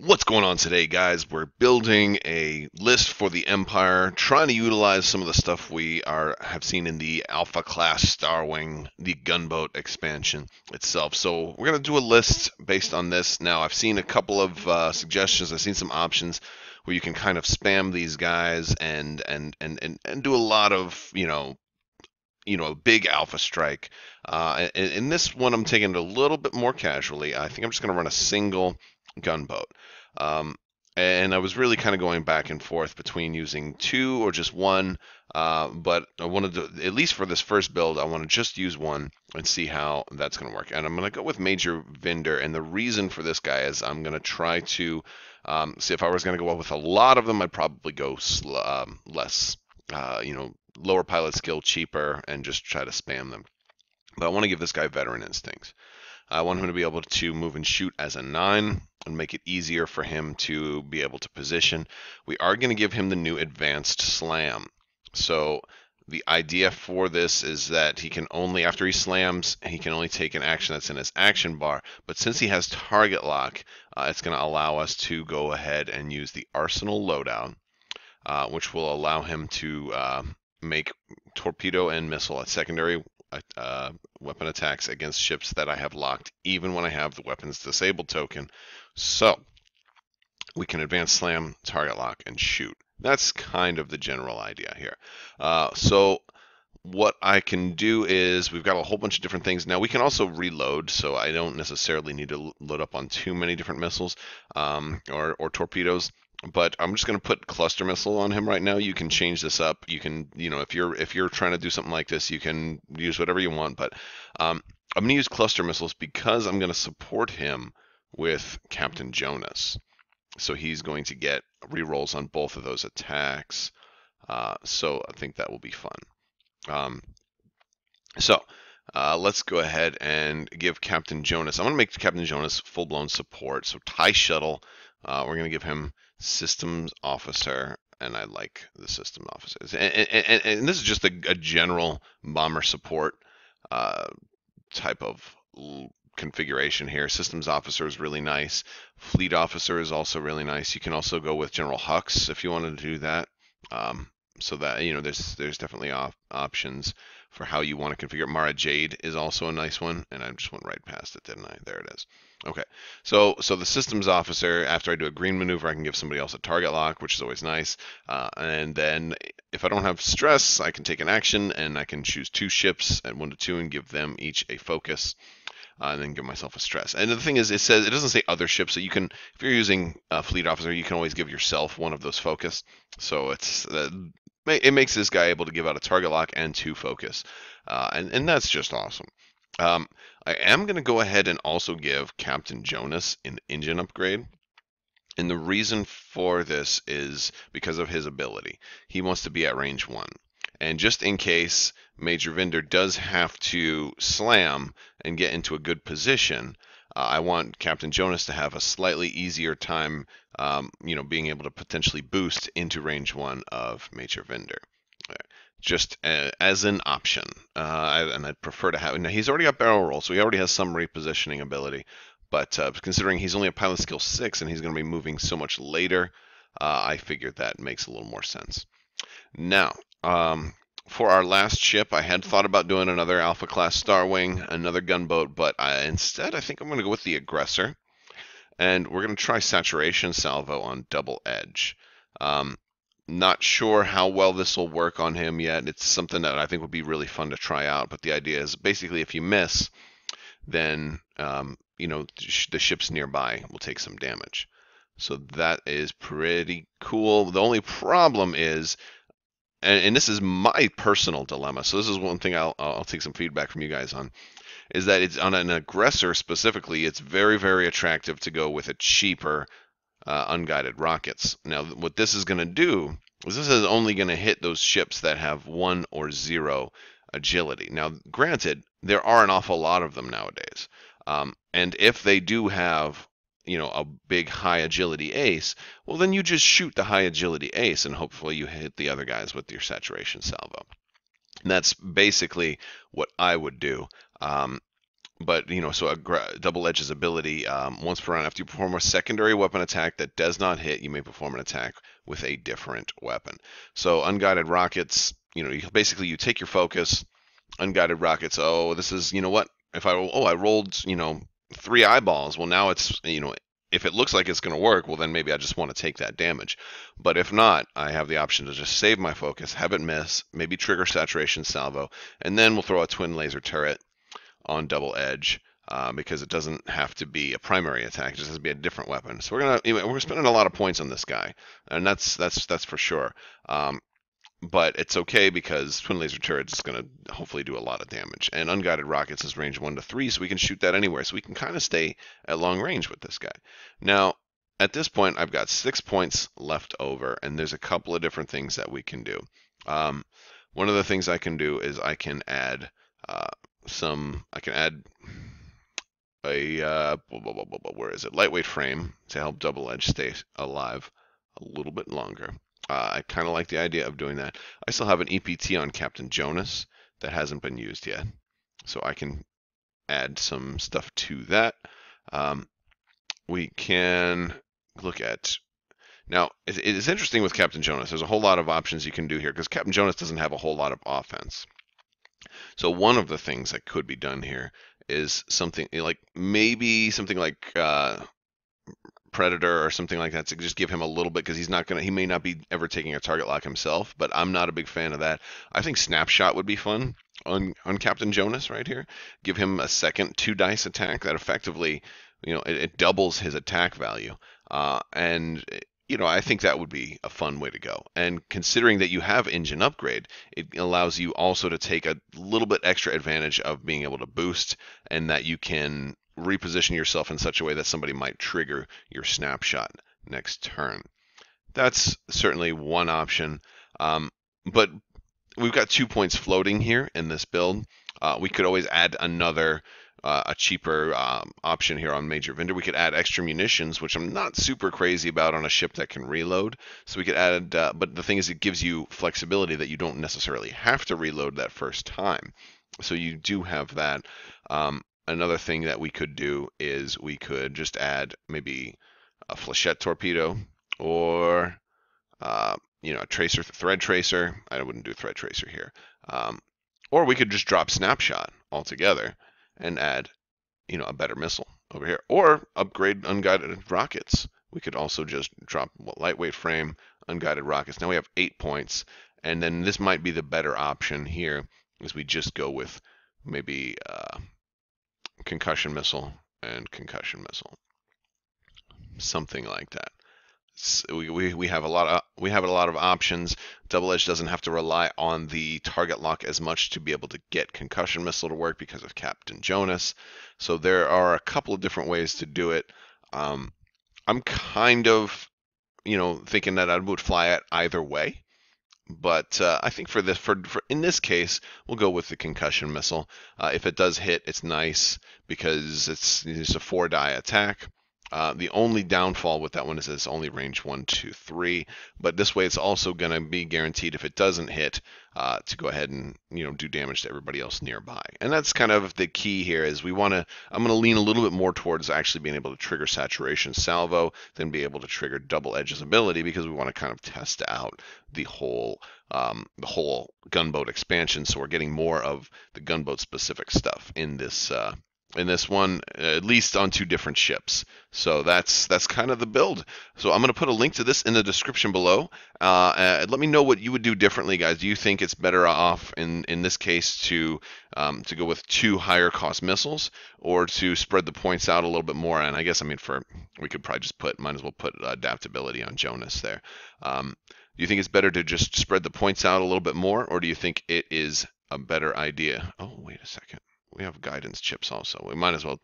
What's going on today, guys? We're building a list for the Empire, trying to utilize some of the stuff we have seen in the Alpha class Starwing, the gunboat expansion itself. So we're gonna do a list based on this. Now, I've seen a couple of suggestions. I've seen some options where you can kind of spam these guys and do a lot of a big alpha strike. In this one, I'm taking it a little bit more casually. I think I'm just going to run a single gunboat. Um, and I was really kind of going back and forth between using two or just one. But I wanted to, at least for this first build, I want to just use one and see how that's going to work. And I'm going to go with Major Vinder. And the reason for this guy is I'm going to try to see if I was going to go with a lot of them, I'd probably go less. Lower pilot skill, cheaper, and just try to spam them. But I want to give this guy veteran instincts. I want him to be able to move and shoot as a 9 and make it easier for him to be able to position. We are going to give him the new advanced slam. So the idea for this is that he can only, after he slams, he can only take an action that's in his action bar. But since he has target lock, it's going to allow us to go ahead and use the arsenal loadout, which will allow him to make torpedo and missile at secondary weapon attacks against ships that I have locked, even when I have the weapons disabled token. So we can advance slam, target lock, and shoot. That's kind of the general idea here. So what I can do is we've got a whole bunch of different things. Now we can also reload, so I don't necessarily need to load up on too many different missiles or torpedoes. But I'm just going to put cluster missile on him right now. You can change this up. You can, if you're trying to do something like this, you can use whatever you want. But I'm going to use cluster missiles because I'm going to support him with Captain Jonas. So he's going to get rerolls on both of those attacks. So I think that will be fun. Let's go ahead and give Captain Jonas. I'm going to make Captain Jonas full-blown support. So TIE Shuttle, we're going to give him Systems Officer, and I like the Systems Officers. And this is just a general bomber support type of configuration here. Systems Officer is really nice. Fleet Officer is also really nice. You can also go with General Hux if you wanted to do that. So that there's definitely options for how you want to configure. Mara Jade is also a nice one, and I just went right past it, didn't I? There it is. Okay, so the systems officer, after I do a green maneuver, I can give somebody else a target lock, which is always nice. And then if I don't have stress, I can take an action, and I can choose 2 ships at 1 to 2 and give them each a focus. And then give myself a stress. And the thing is, it doesn't say other ships, so you can, if you're using a fleet officer, you can always give yourself one of those focus. So it makes this guy able to give out a target lock and 2 focus, and that's just awesome. I am going to go ahead and also give Captain Jonas an engine upgrade. And the reason for this is because of his ability. He wants to be at range 1. And just in case Major Vinder does have to slam and get into a good position, I want Captain Jonas to have a slightly easier time, being able to potentially boost into range 1 of Major Vinder. Just as an option. And I'd prefer to have. Now, he's already got barrel roll, so he already has some repositioning ability. But considering he's only a pilot skill 6 and he's going to be moving so much later, I figured that makes a little more sense. Now, for our last ship, I had thought about doing another Alpha class Starwing, another gunboat, but instead I think I'm going to go with the Aggressor. And we're going to try Saturation Salvo on Double Edge. Not sure how well this will work on him yet. It's something that I think would be really fun to try out, but the idea is basically if you miss, then the ships nearby will take some damage. So that is pretty cool. The only problem is, and this is my personal dilemma, so this is one thing I'll take some feedback from you guys on, is that it's on an Aggressor specifically, it's very, very attractive to go with a cheaper unguided rockets. Now, what this is going to do is this is only going to hit those ships that have 1 or 0 agility. Now, granted, there are an awful lot of them nowadays. And if they do have a big high agility ace, well, then you just shoot the high agility ace and hopefully you hit the other guys with your saturation salvo. And that's basically what I would do. but so a double edge's ability, once per round, after you perform a secondary weapon attack that does not hit, you may perform an attack with a different weapon. So unguided rockets, basically you take your focus, unguided rockets. Oh, this is, what? If I rolled, 3 eyeballs. Well, now it's, if it looks like it's going to work, well, then maybe I just want to take that damage. But if not, I have the option to just save my focus, have it miss, maybe trigger saturation salvo, and then we'll throw a twin laser turret on double edge. Because it doesn't have to be a primary attack; it just has to be a different weapon. So we're spending a lot of points on this guy, and that's for sure. But it's okay because twin laser turret is going to hopefully do a lot of damage. And unguided rockets is range 1 to 3, so we can shoot that anywhere. So we can kind of stay at long range with this guy. Now, at this point, I've got 6 points left over, and there's a couple of different things that we can do. One of the things I can do is I can add a where is it? Lightweight frame to help double edge stay alive a little bit longer. I kind of like the idea of doing that. I still have an EPT on Captain Jonas that hasn't been used yet, so I can add some stuff to that. We can look at now. It is interesting with Captain Jonas. There's a whole lot of options you can do here because Captain Jonas doesn't have a whole lot of offense. So one of the things that could be done here is something like Predator or something like that to just give him a little bit because he may not be ever taking a target lock himself, but I'm not a big fan of that. I think Snapshot would be fun on Captain Jonas right here. Give him a second 2-dice attack that effectively, it doubles his attack value. And I think that would be a fun way to go. And considering that you have engine upgrade, it allows you also to take a little bit extra advantage of being able to boost, and that you can reposition yourself in such a way that somebody might trigger your snapshot next turn. That's certainly one option. But we've got 2 points floating here in this build. We could always add another a cheaper option here on Major Vendor. We could add extra munitions, which I'm not super crazy about on a ship that can reload. So we could add, but the thing is, it gives you flexibility that you don't necessarily have to reload that first time. So you do have that. Another thing that we could do is we could just add maybe a flechette torpedo or a tracer, thread tracer. I wouldn't do thread tracer here. Or we could just drop snapshot altogether and add, a better missile over here, or upgrade unguided rockets. We could also just drop lightweight frame, unguided rockets. Now we have 8 points, and then this might be the better option here, is we just go with maybe concussion missile and concussion missile, something like that. We have a lot of options. Double Edge doesn't have to rely on the target lock as much to be able to get Concussion Missile to work because of Captain Jonas. So there are a couple of different ways to do it. I'm kind of, thinking that I would fly it either way. But I think for in this case, we'll go with the Concussion Missile. If it does hit, it's nice because it's a 4-die attack. The only downfall with that one is it's only range 1, 2, 3, but this way it's also going to be guaranteed if it doesn't hit to go ahead and do damage to everybody else nearby. And that's kind of the key here is I'm going to lean a little bit more towards actually being able to trigger saturation salvo than be able to trigger double edge's ability, because we want to kind of test out the whole gunboat expansion, so we're getting more of the gunboat specific stuff in this one, at least on 2 different ships. So that's kind of the build. So I'm going to put a link to this in the description below. Let me know what you would do differently, guys. Do you think it's better off in this case to go with 2 higher cost missiles, or to spread the points out a little bit more? And I guess, we could probably just might as well put adaptability on Jonas there. Do you think it's better to just spread the points out a little bit more, or do you think it is a better idea? Oh, wait a second. We have guidance chips also. We might as well,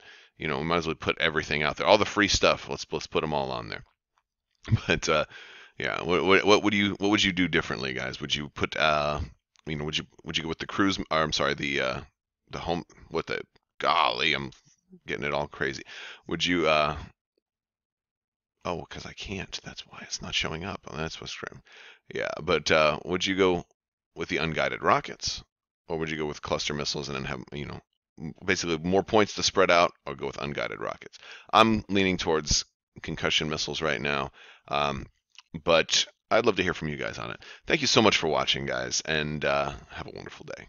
put everything out there. All the free stuff. Let's put them all on there. But yeah, what would you do differently, guys? Would you put would you go with the cruise? Or I'm sorry, the home. Golly, I'm getting it all crazy. Would you Oh, because I can't. That's why it's not showing up. Oh, that's what's grim. Yeah, but would you go with the unguided rockets, or would you go with cluster missiles and then have basically more points to spread out, or go with unguided rockets. I'm leaning towards concussion missiles right now, but I'd love to hear from you guys on it. Thank you so much for watching, guys, and have a wonderful day.